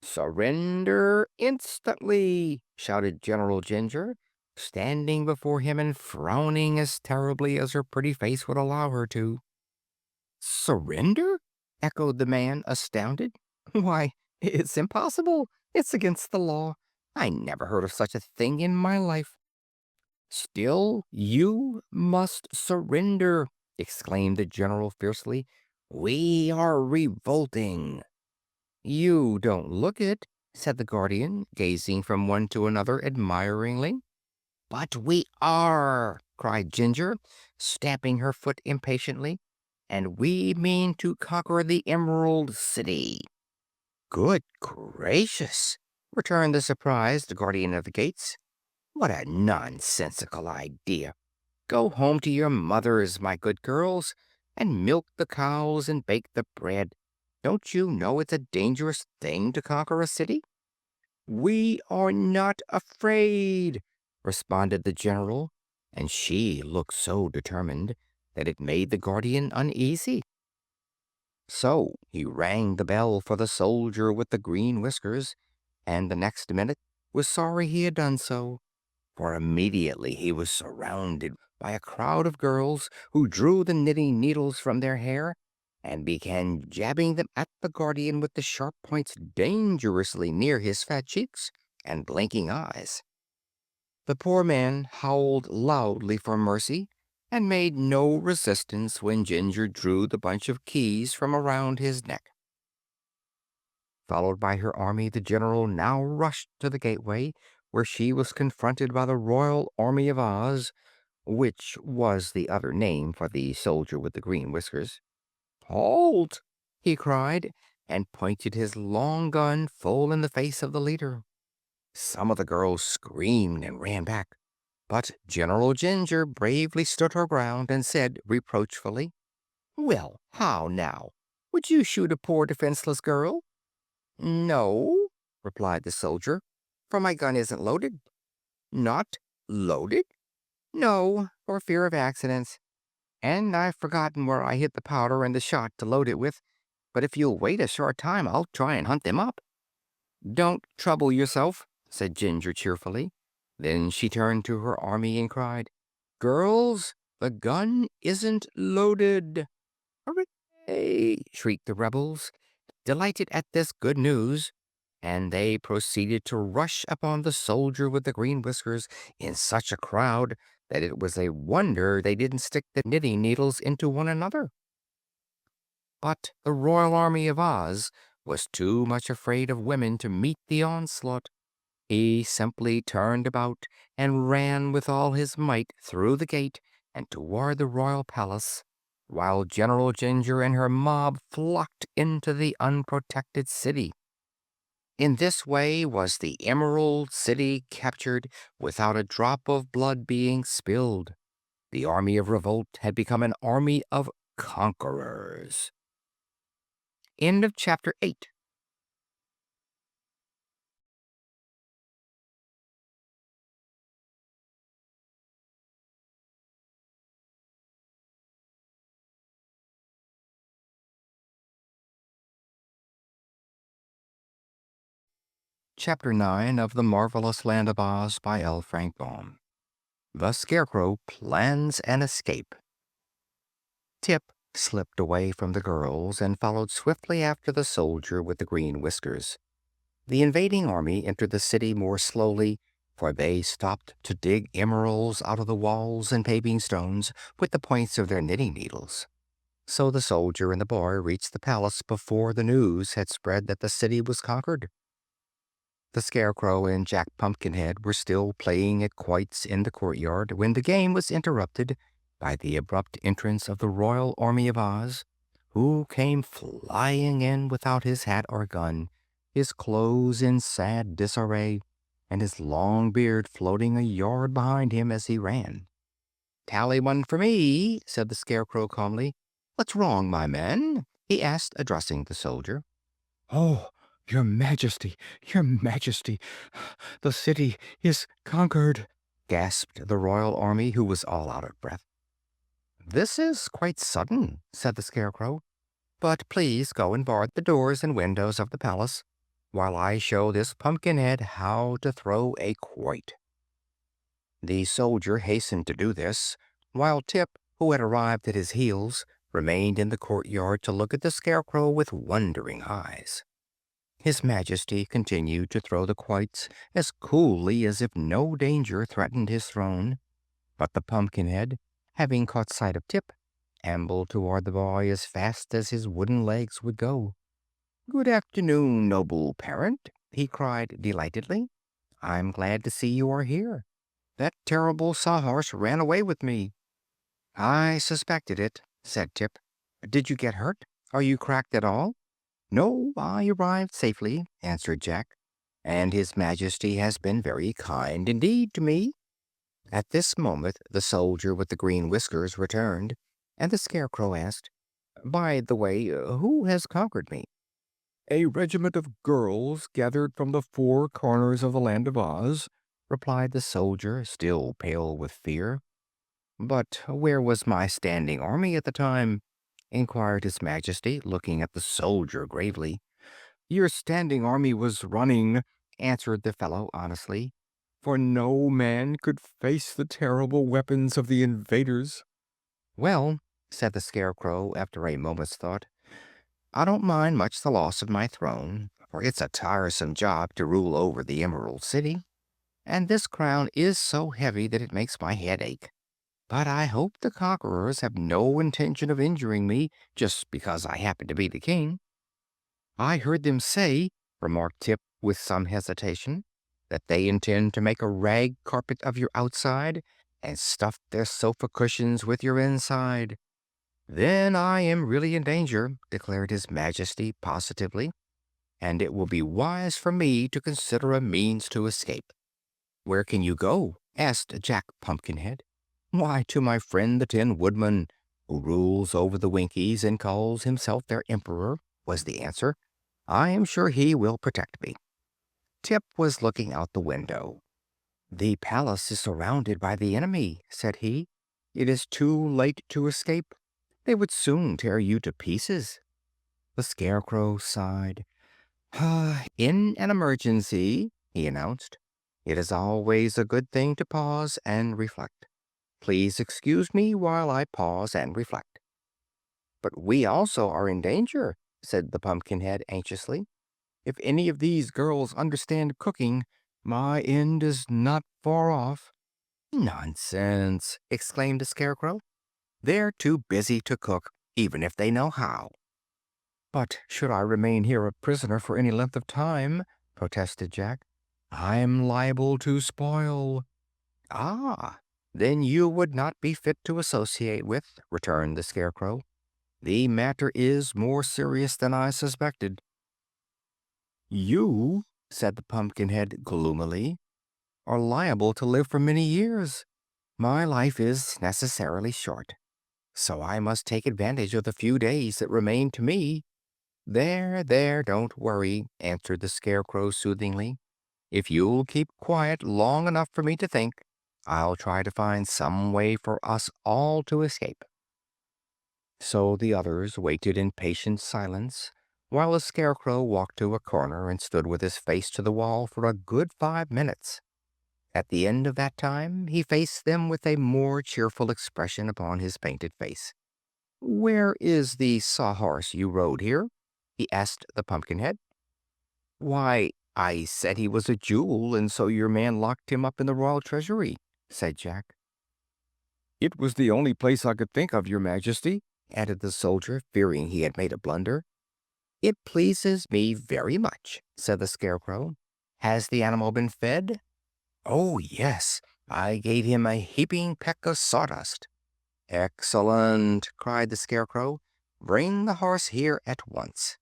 [SPEAKER 1] "Surrender instantly!" shouted General Jinjur, standing before him and frowning as terribly as her pretty face would allow her to. "Surrender?" echoed the man, astounded. "Why, it's impossible. It's against the law. I never heard of such a thing in my life." "Still, you must surrender!" exclaimed the general fiercely. "We are revolting." "You don't look it," said the guardian, gazing from one to another admiringly. "But we are!" cried Ginger, stamping her foot impatiently. "And we mean to conquer the Emerald City." "Good gracious!" returned the surprised guardian of the gates. "What a nonsensical idea! Go home to your mothers, my good girls, and milk the cows and bake the bread. Don't you know it's a dangerous thing to conquer a city?" "We are not afraid," responded the general, and she looked so determined that it made the guardian uneasy. So he rang the bell for the soldier with the green whiskers, and the next minute was sorry he had done so, for immediately he was surrounded by a crowd of girls who drew the knitting needles from their hair and began jabbing them at the guardian with the sharp points dangerously near his fat cheeks and blinking eyes. The poor man howled loudly for mercy and made no resistance when Ginger drew the bunch of keys from around his neck. Followed by her army, the general now rushed to the gateway, where she was confronted by the Royal Army of Oz, which was the other name for the soldier with the green whiskers. "Halt!" he cried, and pointed his long gun full in the face of the leader. Some of the girls screamed and ran back, but General Ginger bravely stood her ground and said reproachfully, "Well, how now? Would you shoot a poor defenseless girl?" "No," replied the soldier, "for my gun isn't loaded." "Not loaded?" "No, for fear of accidents. And I've forgotten where I hid the powder and the shot to load it with. But if you'll wait a short time, I'll try and hunt them up." "Don't trouble yourself," said Ginger cheerfully. Then she turned to her army and cried, "Girls, the gun isn't loaded." "Hooray!" shrieked the rebels, delighted at this good news, and they proceeded to rush upon the soldier with the green whiskers in such a crowd that it was a wonder they didn't stick the knitting needles into one another. But the Royal Army of Oz was too much afraid of women to meet the onslaught. He simply turned about and ran with all his might through the gate and toward the royal palace, while General Ginger and her mob flocked into the unprotected city. In this way was the Emerald City captured without a drop of blood being spilled. The army of Revolt had become an army of conquerors. End of chapter 8. Chapter 9 of The Marvelous Land of Oz by L. Frank Baum. The Scarecrow Plans an Escape. Tip slipped away from the girls and followed swiftly after the soldier with the green whiskers. The invading army entered the city more slowly, for they stopped to dig emeralds out of the walls and paving stones with the points of their knitting needles. So the soldier and the boy reached the palace before the news had spread that the city was conquered. The Scarecrow and Jack Pumpkinhead were still playing at quoits in the courtyard when the game was interrupted by the abrupt entrance of the Royal Army of Oz, who came flying in without his hat or gun, his clothes in sad disarray, and his long beard floating a yard behind him as he ran. "Tally one for me," said the Scarecrow calmly. "What's wrong, my man?" he asked, addressing the soldier.
[SPEAKER 2] "Oh, your Majesty, your Majesty, the city is conquered!"
[SPEAKER 1] gasped the royal army, who was all out of breath. "This is quite sudden," said the Scarecrow. "But please go and bar the doors and windows of the palace. while I show this Pumpkinhead how to throw a quoit." The soldier hastened to do this, while Tip, who had arrived at his heels, remained in the courtyard to look at the Scarecrow with wondering eyes. His Majesty continued to throw the quoits as coolly as if no danger threatened his throne, but the Pumpkinhead, having caught sight of Tip, ambled toward the boy as fast as his wooden legs would go. "Good afternoon, noble parent," he cried delightedly. "I'm glad to see you are here. That terrible Sawhorse ran away with me." "I suspected it," said Tip. "Did you get hurt? Are you cracked at all?" "No, I arrived safely," answered Jack, "and His Majesty has been very kind indeed to me." At this moment the soldier with the green whiskers returned, and the Scarecrow asked, "By the way, who has conquered me?"
[SPEAKER 2] "A regiment of girls gathered from the four corners of the Land of Oz,"
[SPEAKER 1] replied the soldier, still pale with fear. "But where was my standing army at the time?" inquired His Majesty, looking at the soldier gravely.
[SPEAKER 2] "Your standing army was running," answered the fellow honestly, "for no man could face the terrible weapons of the invaders."
[SPEAKER 1] "Well," said the Scarecrow after a moment's thought, "I don't mind much the loss of my throne, for it's a tiresome job to rule over the Emerald City, and this crown is so heavy that it makes my head ache. But I hope the conquerors have no intention of injuring me just because I happen to be the king." "I heard them say," remarked Tip with some hesitation, "that they intend to make a rag carpet of your outside and stuff their sofa cushions with your inside." "Then I am really in danger," declared His Majesty positively, "and it will be wise for me to consider a means to escape." "Where can you go?" asked Jack Pumpkinhead. "Why, to my friend the Tin Woodman, who rules over the Winkies and calls himself their emperor," was the answer. "I am sure he will protect me." Tip was looking out the window. "The palace is surrounded by the enemy," said he. "It is too late to escape. They would soon tear you to pieces." The Scarecrow sighed. "In an emergency," he announced, "it is always a good thing to pause and reflect. Please excuse me while I pause and reflect." "But we also are in danger," said the Pumpkinhead anxiously. "If any of these girls understand cooking, my end is not far off." "Nonsense!" exclaimed the Scarecrow. "They're too busy to cook, even if they know how." "But should I remain here a prisoner for any length of time," protested Jack, "I'm liable to spoil." "Ah, then you would not be fit to associate with," returned the Scarecrow. "The matter is more serious than I suspected." "You," said the Pumpkinhead gloomily, "are liable to live for many years. My life is necessarily short, so I must take advantage of the few days that remain to me." "There, there, don't worry," answered the Scarecrow soothingly. "If you'll keep quiet long enough for me to think, I'll try to find some way for us all to escape." So the others waited in patient silence, while the Scarecrow walked to a corner and stood with his face to the wall for a good 5 minutes. At the end of that time he faced them with a more cheerful expression upon his painted face. "Where is the Sawhorse you rode here?" he asked the Pumpkinhead. "Why, I said he was a jewel, and so your man locked him up in the royal treasury," said Jack.
[SPEAKER 2] "It was the only place I could think of, Your Majesty,"
[SPEAKER 1] added the soldier, fearing he had made a blunder. "It pleases me very much," said the Scarecrow. "Has the animal been fed?" "Oh, yes. I gave him a heaping peck of sawdust." "Excellent!" cried the Scarecrow. "Bring the horse here at once."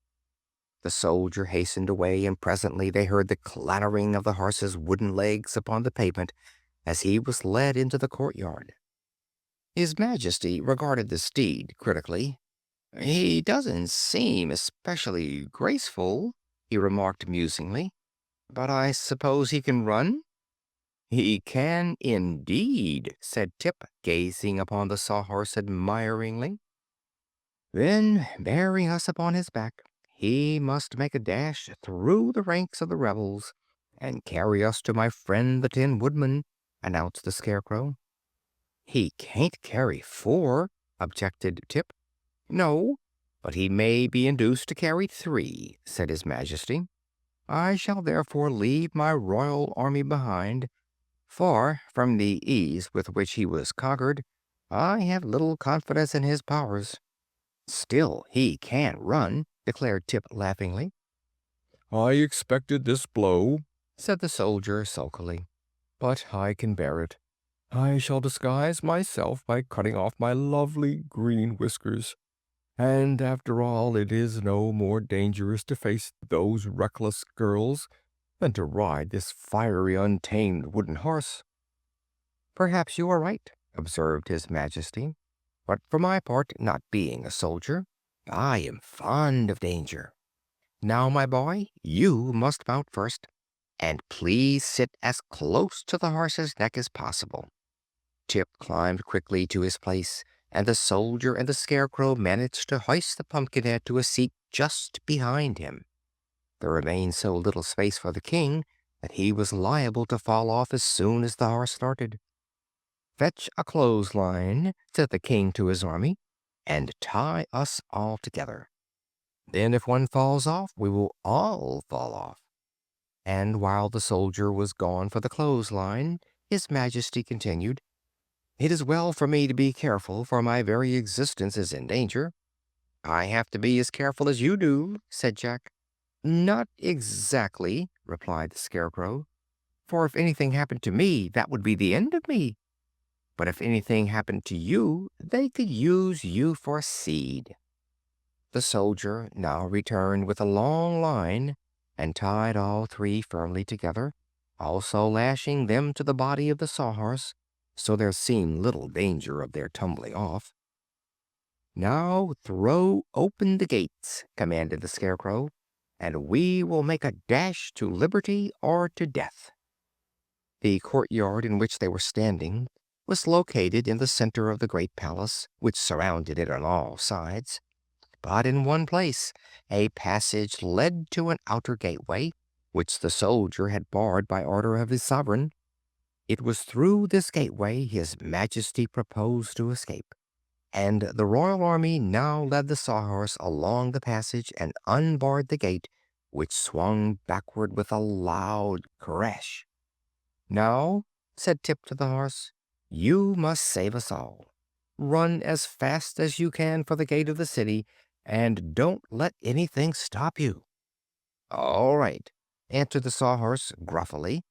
[SPEAKER 1] The soldier hastened away, and presently they heard the clattering of the horse's wooden legs upon the pavement as he was led into the courtyard. His Majesty regarded the steed critically. "He doesn't seem especially graceful," he remarked musingly, "but I suppose he can run?" "He can indeed," said Tip, gazing upon the Sawhorse admiringly. "Then, bearing us upon his back, he must make a dash through the ranks of the rebels and carry us to my friend the Tin Woodman," announced the Scarecrow. "He can't carry four," objected Tip. "No, but he may be induced to carry three," said his Majesty. "I shall therefore leave my royal army behind, for, from the ease with which he was conquered, I have little confidence in his powers." "Still, he can run," declared Tip laughingly.
[SPEAKER 2] "I expected this blow,"
[SPEAKER 1] said the soldier sulkily,
[SPEAKER 2] "but I can bear it. I shall disguise myself by cutting off my lovely green whiskers. And after all, it is no more dangerous to face those reckless girls than to ride this fiery, untamed wooden horse."
[SPEAKER 1] "Perhaps you are right," observed his Majesty. "But for my part, not being a soldier, I am fond of danger. Now, my boy, you must mount first, and please sit as close to the horse's neck as possible." Tip climbed quickly to his place, and the soldier and the Scarecrow managed to hoist the Pumpkinhead to a seat just behind him. There remained so little space for the King that he was liable to fall off as soon as the horse started. "Fetch a clothesline," said the King to his army, "and tie us all together. Then if one falls off, we will all fall off." And while the soldier was gone for the clothesline, his Majesty continued, "It is well for me to be careful, for my very existence is in danger." "I have to be as careful as you do," said Jack. "Not exactly," replied the Scarecrow, "for if anything happened to me, that would be the end of me. But if anything happened to you, they could use you for seed." The soldier now returned with a long line and tied all three firmly together, also lashing them to the body of the Sawhorse, so there seemed little danger of their tumbling off. "Now throw open the gates," commanded the Scarecrow, "and we will make a dash to liberty or to death." The courtyard in which they were standing was located in the center of the great palace, which surrounded it on all sides. But in one place a passage led to an outer gateway, which the soldier had barred by order of his sovereign. It was through this gateway his Majesty proposed to escape, and the royal army now led the Sawhorse along the passage and unbarred the gate, which swung backward with a loud crash. "Now," said Tip to the horse, "you must save us all. Run as fast as you can for the gate of the city, and don't let anything stop you." "All right," answered the Sawhorse gruffly,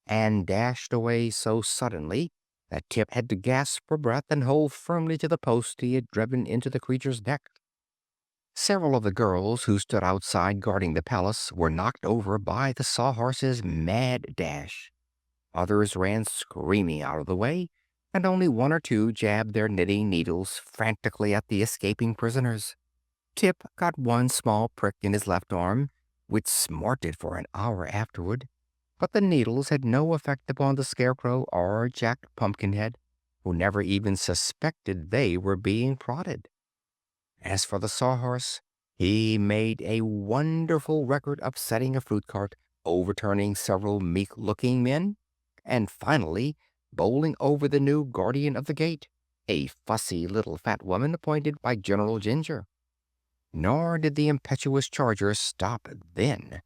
[SPEAKER 1] and dashed away so suddenly that Tip had to gasp for breath and hold firmly to the post he had driven into the creature's neck. Several of the girls who stood outside guarding the palace were knocked over by the Sawhorse's mad dash. Others ran screaming out of the way, and only one or two jabbed their knitting needles frantically at the escaping prisoners. Tip got one small prick in his left arm, which smarted for an hour afterward, but the needles had no effect upon the Scarecrow or Jack Pumpkinhead, who never even suspected they were being prodded. As for the Sawhorse, he made a wonderful record upsetting a fruit cart, overturning several meek-looking men, and finally bowling over the new guardian of the gate, a fussy little fat woman appointed by General Jinjur. Nor did the impetuous charger stop then.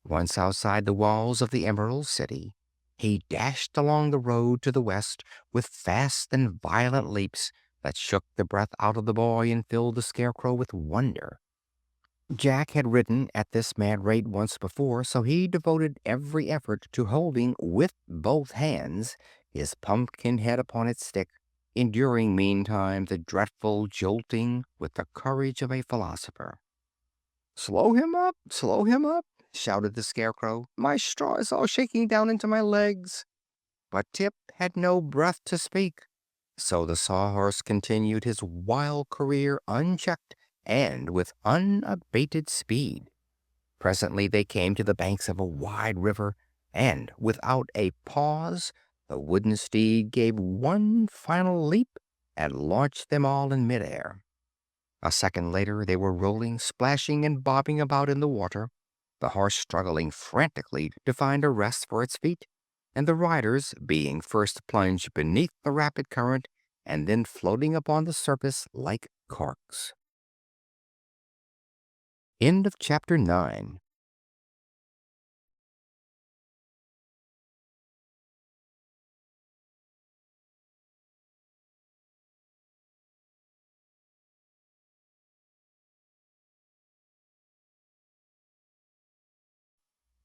[SPEAKER 1] Once outside the walls of the Emerald City, he dashed along the road to the west with fast and violent leaps that shook the breath out of the boy and filled the Scarecrow with wonder. Jack had ridden at this mad rate once before, so he devoted every effort to holding with both hands his pumpkin head upon its stick, enduring meantime the dreadful jolting with the courage of a philosopher. Slow him up!" shouted the Scarecrow. "My straw is all shaking down into my legs." But Tip had no breath to speak, so the Sawhorse continued his wild career unchecked and with unabated speed. Presently they came to the banks of a wide river, and without a pause the wooden steed gave one final leap and launched them all in midair. A second later they were rolling, splashing, and bobbing about in the water, the horse struggling frantically to find a rest for its feet, and the riders being first plunged beneath the rapid current and then floating upon the surface like corks. End of chapter 9.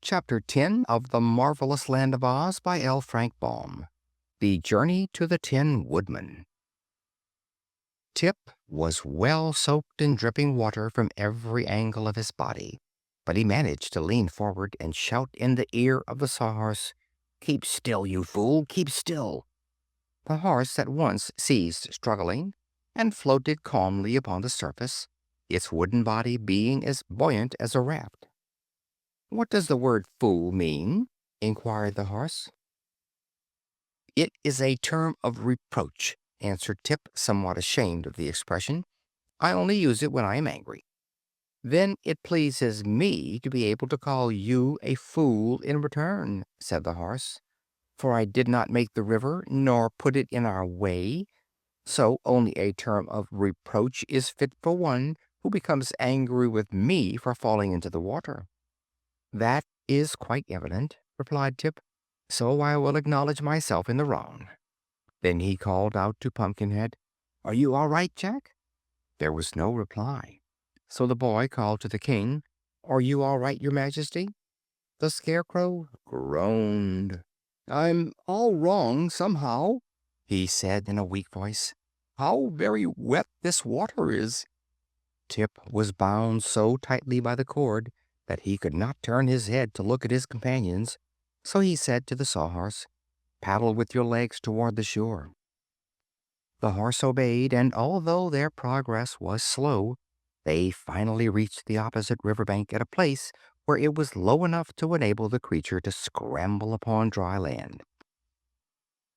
[SPEAKER 1] Chapter 10 of The Marvelous Land of Oz by L. Frank Baum. The Journey to the Tin Woodman. Tip was well soaked in dripping water from every angle of his body, but he managed to lean forward and shout in the ear of the Sawhorse, "Keep still, you fool, keep still!" The horse at once ceased struggling and floated calmly upon the surface, its wooden body being as buoyant as a raft. "What does the word fool mean?" inquired the horse. "It is a term of reproach," answered Tip, somewhat ashamed of the expression. "I only use it when I am angry." "Then it pleases me to be able to call you a fool in return," said the horse, "for I did not make the river, nor put it in our way. So only a term of reproach is fit for one who becomes angry with me for falling into the water." "That is quite evident," replied Tip, "so I will acknowledge myself in the wrong." Then he called out to Pumpkinhead, "Are you all right, Jack?" There was no reply, so the boy called to the king, "Are you all right, your Majesty?" The Scarecrow groaned. "I'm all wrong, somehow," he said in a weak voice. "How very wet this water is!" Tip was bound so tightly by the cord that he could not turn his head to look at his companions, so he said to the Sawhorse, "Paddle with your legs toward the shore." The horse obeyed, and although their progress was slow, they finally reached the opposite river bank at a place where it was low enough to enable the creature to scramble upon dry land.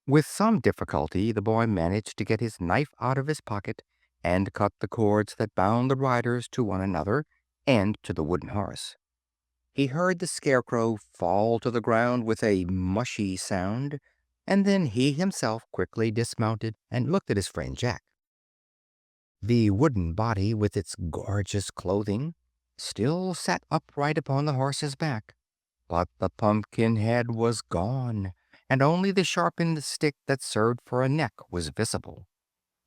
[SPEAKER 1] With some difficulty the boy managed to get his knife out of his pocket and cut the cords that bound the riders to one another and to the wooden horse. He heard the Scarecrow fall to the ground with a mushy sound, and then he himself quickly dismounted and looked at his friend Jack. The wooden body, with its gorgeous clothing, still sat upright upon the horse's back, but the pumpkin head was gone, and only the sharpened stick that served for a neck was visible.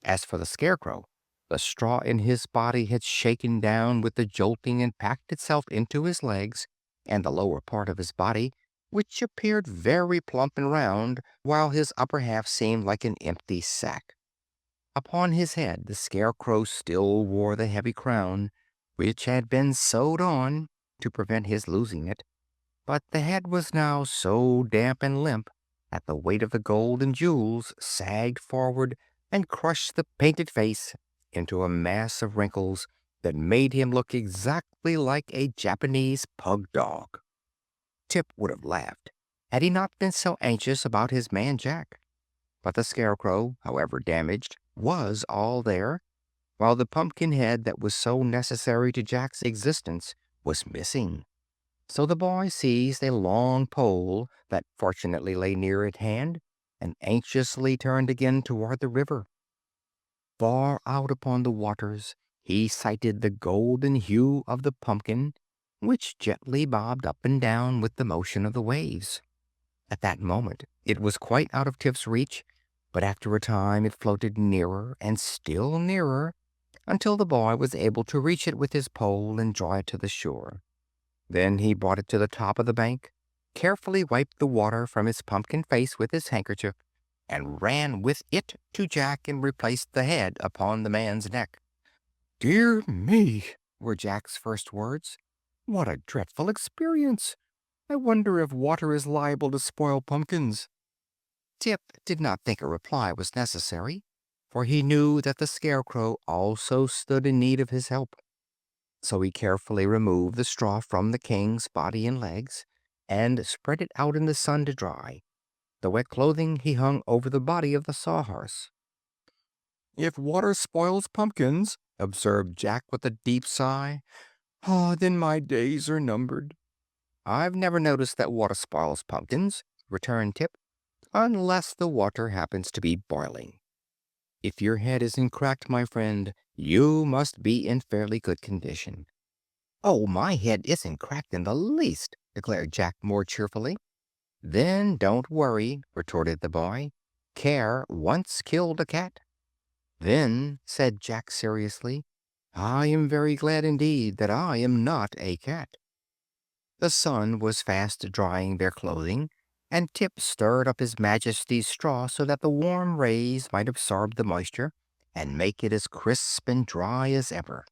[SPEAKER 1] As for the Scarecrow, the straw in his body had shaken down with the jolting and packed itself into his legs and the lower part of his body, which appeared very plump and round, while his upper half seemed like an empty sack. Upon his head the Scarecrow still wore the heavy crown, which had been sewed on to prevent his losing it, but the head was now so damp and limp that the weight of the gold and jewels sagged forward and crushed the painted face into a mass of wrinkles that made him look exactly like a Japanese pug dog. Tip would have laughed had he not been so anxious about his man Jack. But the Scarecrow, however damaged, was all there, while the pumpkin head that was so necessary to Jack's existence was missing. So the boy seized a long pole that fortunately lay near at hand and anxiously turned again toward the river. Far out upon the waters he sighted the golden hue of the pumpkin, which gently bobbed up and down with the motion of the waves. At that moment it was quite out of Tip's reach, but after a time it floated nearer and still nearer until the boy was able to reach it with his pole and draw it to the shore. Then he brought it to the top of the bank, carefully wiped the water from its pumpkin face with his handkerchief, and ran with it to Jack and replaced the head upon the man's neck. "Dear me," were Jack's first words. "What a dreadful experience! I wonder if water is liable to spoil pumpkins." Tip did not think a reply was necessary, for he knew that the Scarecrow also stood in need of his help. So he carefully removed the straw from the king's body and legs, and spread it out in the sun to dry. The wet clothing he hung over the body of the Sawhorse. "If water spoils pumpkins," observed Jack with a deep sigh.
[SPEAKER 2] Ah, then my days are numbered.
[SPEAKER 1] "I've never noticed that water spoils pumpkins," returned Tip, "unless the water happens to be boiling. If your head isn't cracked, my friend, you must be in fairly good condition." "Oh, my head isn't cracked in the least," declared Jack more cheerfully. "Then don't worry," retorted the boy. "Care once killed a cat." "Then," said Jack seriously, "I am very glad indeed that I am not a cat." The sun was fast drying their clothing, and Tip stirred up his Majesty's straw so that the warm rays might absorb the moisture and make it as crisp and dry as ever.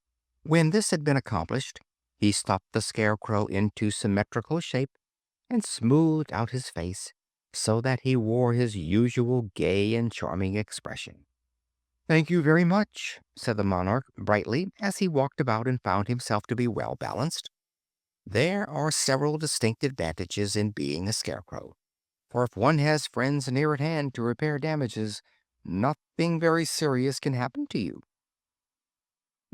[SPEAKER 1] When this had been accomplished, he stuffed the Scarecrow into symmetrical shape and smoothed out his face so that he wore his usual gay and charming expression. "Thank you very much," said the monarch brightly as he walked about and found himself to be well balanced. There are several distinct advantages in being a Scarecrow, for if one has friends near at hand to repair damages, nothing very serious can happen to you.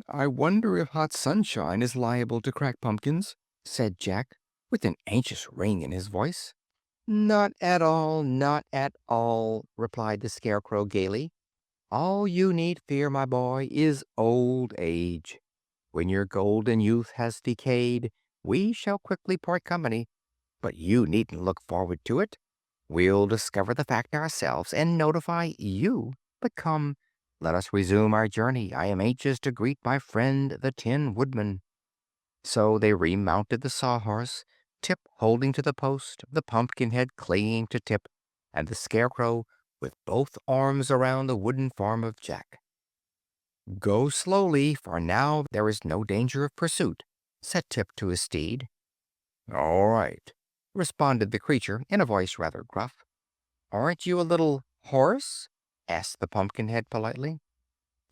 [SPEAKER 2] I wonder if hot sunshine is liable to crack pumpkins,
[SPEAKER 1] Said Jack, with an anxious ring in his voice. "Not at all, not at all," replied the Scarecrow gaily. "All you need fear, my boy, is old age. When your golden youth has decayed, we shall quickly part company, but you needn't look forward to it. We'll discover the fact ourselves and notify you. But come, let us resume our journey. I am anxious to greet my friend the Tin Woodman." So they remounted the Sawhorse, Tip holding to the post, the Pumpkinhead clinging to Tip, and the Scarecrow with both arms around the wooden form of Jack. "Go slowly, for now there is no danger of pursuit," said Tip to his steed. "All right," responded the creature in a voice rather gruff. "Aren't you a little horse?" asked the Pumpkinhead politely.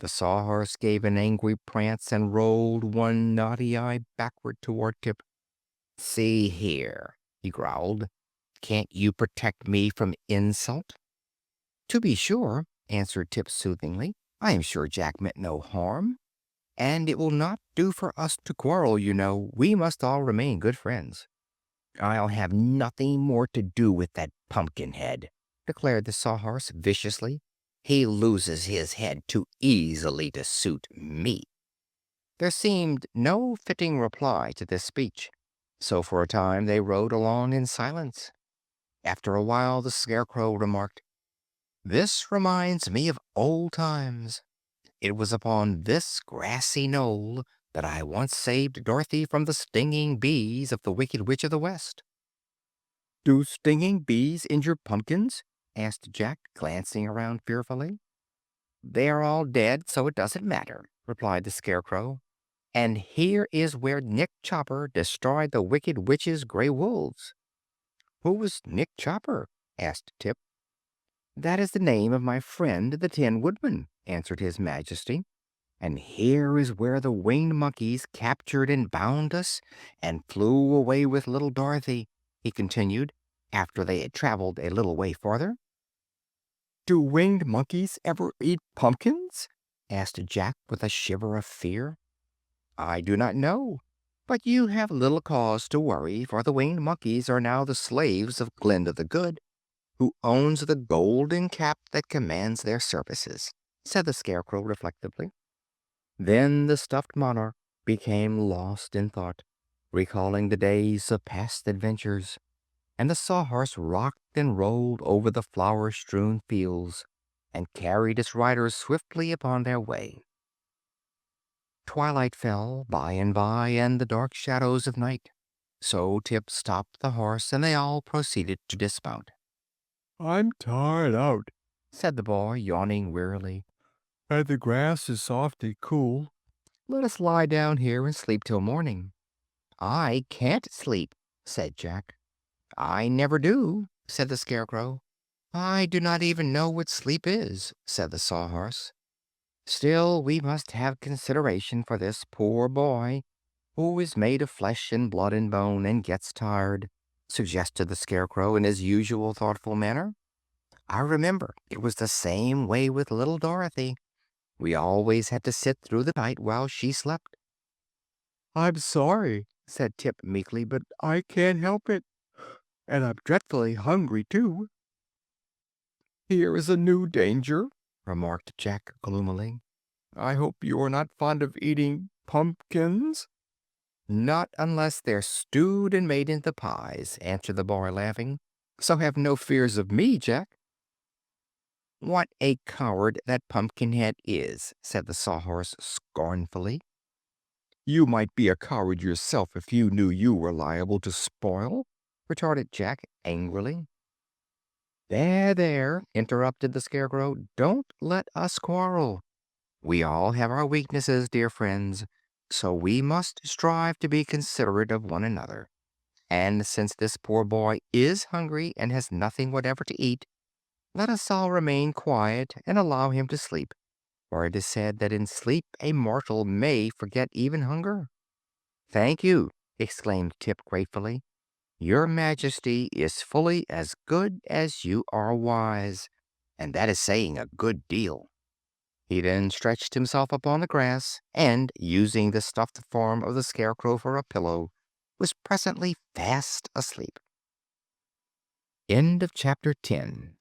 [SPEAKER 1] The Sawhorse gave an angry prance and rolled one naughty eye backward toward Tip. "See here," he growled, "can't you protect me from insult?" "To be sure," answered Tip soothingly. "I am sure Jack meant no harm, and it will not do for us to quarrel, you know. We must all remain good friends." "I'll have nothing more to do with that Pumpkinhead," declared the Sawhorse viciously. "He loses his head too easily to suit me." There seemed no fitting reply to this speech, so for a time they rode along in silence. After a while the Scarecrow remarked, "This reminds me of old times. It was upon this grassy knoll that I once saved Dorothy from the stinging bees of the Wicked Witch of the West." "Do stinging bees injure pumpkins?" asked Jack, glancing around fearfully. "They are all dead, so it doesn't matter," replied the Scarecrow. "And here is where Nick Chopper destroyed the Wicked Witch's gray wolves." "Who was Nick Chopper?" asked Tip. "That is the name of my friend the Tin Woodman," answered his Majesty. "And here is where the winged monkeys captured and bound us and flew away with little Dorothy," he continued, after they had traveled a little way farther. "Do winged monkeys ever eat pumpkins?" asked Jack with a shiver of fear. "I do not know, but you have little cause to worry, for the winged monkeys are now the slaves of Glinda the Good, who owns the golden cap that commands their services," said the Scarecrow reflectively. Then the stuffed monarch became lost in thought, recalling the days of past adventures, and the Sawhorse rocked and rolled over the flower-strewn fields and carried its riders swiftly upon their way. Twilight fell by and by, and the dark shadows of night. So Tip stopped the horse, and they all proceeded to dismount.
[SPEAKER 2] I'm tired out,
[SPEAKER 1] Said the boy, yawning wearily.
[SPEAKER 2] and the grass is soft and cool.
[SPEAKER 1] "Let us lie down here and sleep till morning." "I can't sleep," said Jack. "I never do," said the Scarecrow. "I do not even know what sleep is," said the Sawhorse. "Still, we must have consideration for this poor boy, who is made of flesh and blood and bone, and gets tired," suggested the Scarecrow in his usual thoughtful manner. "I remember it was the same way with little Dorothy. We always had to sit through the night while she slept."
[SPEAKER 2] "I'm sorry," said Tip meekly, "but I can't help it, and I'm dreadfully hungry, too." "Here is a new danger,"
[SPEAKER 1] remarked Jack gloomily.
[SPEAKER 2] "I hope you are not fond of eating pumpkins?"
[SPEAKER 1] "Not unless they're stewed and made into pies," answered the boy, laughing. "So have no fears of me, Jack." "What a coward that Pumpkinhead is!" said the Sawhorse scornfully.
[SPEAKER 2] "You might be a coward yourself if you knew you were liable to spoil,"
[SPEAKER 1] retorted Jack angrily. "There, there," interrupted the Scarecrow. "Don't let us quarrel. We all have our weaknesses, dear friends, so we must strive to be considerate of one another. And since this poor boy is hungry and has nothing whatever to eat, let us all remain quiet and allow him to sleep, for it is said that in sleep a mortal may forget even hunger." "Thank you," exclaimed Tip gratefully. "Your Majesty is fully as good as you are wise, and that is saying a good deal." He then stretched himself upon the grass, and, using the stuffed form of the Scarecrow for a pillow, was presently fast asleep. End of chapter 10.